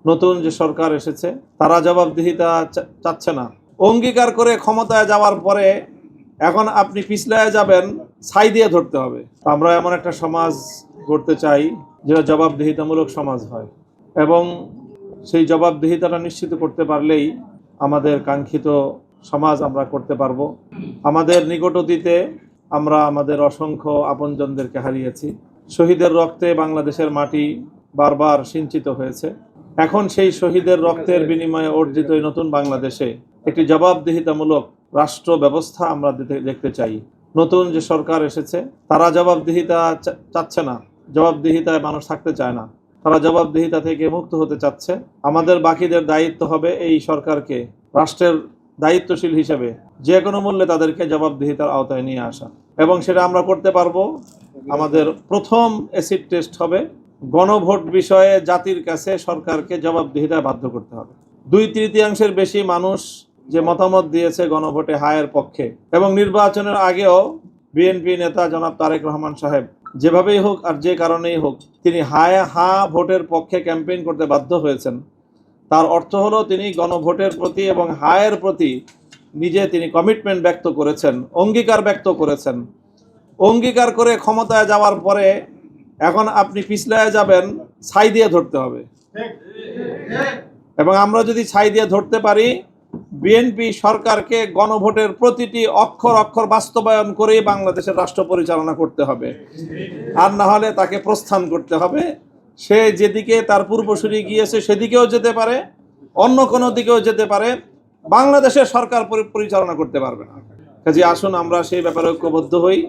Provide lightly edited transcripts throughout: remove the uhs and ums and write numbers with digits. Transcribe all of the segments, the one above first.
নতুন যে সরকার এসেছে তারা জবাবদিহিতা চাচ্ছে না। অঙ্গীকার করে ক্ষমতায় যাওয়ার পরে এখন আপনি পিছলায় যাবেন, ছাই দিয়ে ধরতে হবে। আমরা এমন একটা সমাজ গড়তে চাই যেটা জবাবদিহিতামূলক সমাজ হয়, এবং সেই জবাবদিহিতাটা নিশ্চিত করতে পারলেই আমাদের কাঙ্ক্ষিত সমাজ আমরা করতে পারবো। আমাদের নিকট অতীতে আমরা আমাদের অসংখ্য আপনজনদেরকে হারিয়েছি। শহীদের রক্তে বাংলাদেশের মাটি বারবার সিঞ্চিত হয়েছে। এখন সেই শহীদের রক্তের বিনিময়ে অর্জিত এই নতুন বাংলাদেশে একটি জবাবদিহিতামূলক রাষ্ট্র ব্যবস্থা আমরা দেখতে চাই। নতুন যে সরকার এসেছে তারা জবাবদিহিতা চাচ্ছে না, জবাবদিহিতায় মানুষ থাকতে চায় না, তারা জবাবদিহিতা থেকে মুক্ত হতে চাচ্ছে। আমাদের বাকিদের দায়িত্ব হবে এই সরকারকে রাষ্ট্রের দায়িত্বশীল হিসেবে যে কোনো মূল্যে তাদেরকে জবাবদিহিতার আওতায় নিয়ে আসা, এবং সেটা আমরা করতে পারবো। আমাদের প্রথম অ্যাসিড টেস্ট হবে গণভোট বিষয়ে জাতির কাছে সরকারকে জবাবদিহিতায় বাধ্য করতে হবে। 2/3 বেশি মানুষ যে মতামত দিয়েছে গণভোটে হায়ের পক্ষে, এবং নির্বাচনের আগেও বিএনপি নেতা জনাব তারেক রহমান সাহেব যেভাবেই হোক আর যে কারণেই হোক তিনি হা ভোটের পক্ষে ক্যাম্পেইন করতে বাধ্য হয়েছেন। তার অর্থ হলো তিনি গণভোটের প্রতি এবং হায়ের প্রতি তিনি কমিটমেন্ট ব্যক্ত করেছেন, অঙ্গীকার ব্যক্ত করেছেন। অঙ্গীকার করে ক্ষমতায় যাওয়ার পরে এখন আপনি পিছলায় যাবেন, ছাই দিয়ে ধরতে হবে। এবং আমরা যদি ছাই দিয়ে ধরতে পারি, বিএনপি সরকারকে গণভোটের প্রতিটি অক্ষর অক্ষর বাস্তবায়ন করেই বাংলাদেশের রাষ্ট্র পরিচালনা করতে হবে, আর না হলে তাকে প্রস্থান করতে হবে। সে যেদিকে তার পূর্বসূরি গিয়েছে সেদিকেও যেতে পারে, অন্য কোনো দিকেও যেতে পারে, বাংলাদেশের সরকার পরিচালনা করতে পারবে না। কাজে আসুন আমরা সেই ব্যাপারে ঐক্যবদ্ধ হই,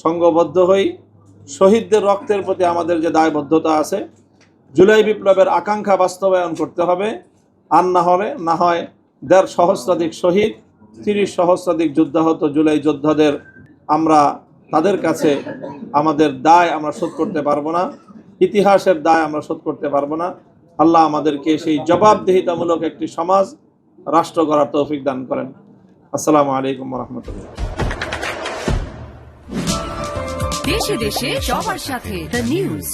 সংঘবদ্ধ হই। শহীদদের রক্তের প্রতি আমাদের যে দায়বদ্ধতা আছে, জুলাই বিপ্লবের আকাঙ্ক্ষা বাস্তবায়ন করতে হবে। আর না হয় 1.5 সহস্রাধিক শহীদ, 30 সহস্রাধিক যুদ্ধাহত জুলাই যোদ্ধাদের আমরা তাদের কাছে আমাদের দায় আমরা শোধ করতে পারবো না, ইতিহাসের দায় আমরা শোধ করতে পারবো না। আল্লাহ আমাদেরকে সেই জবাবদিহিতামূলক একটি সমাজ রাষ্ট্র গড়ার তৌফিক দান করেন। আসসালামু আলাইকুম ওয়া রাহমাতুল্লাহ। দেশে দেশে সবার সাথে দ্য নিউজ।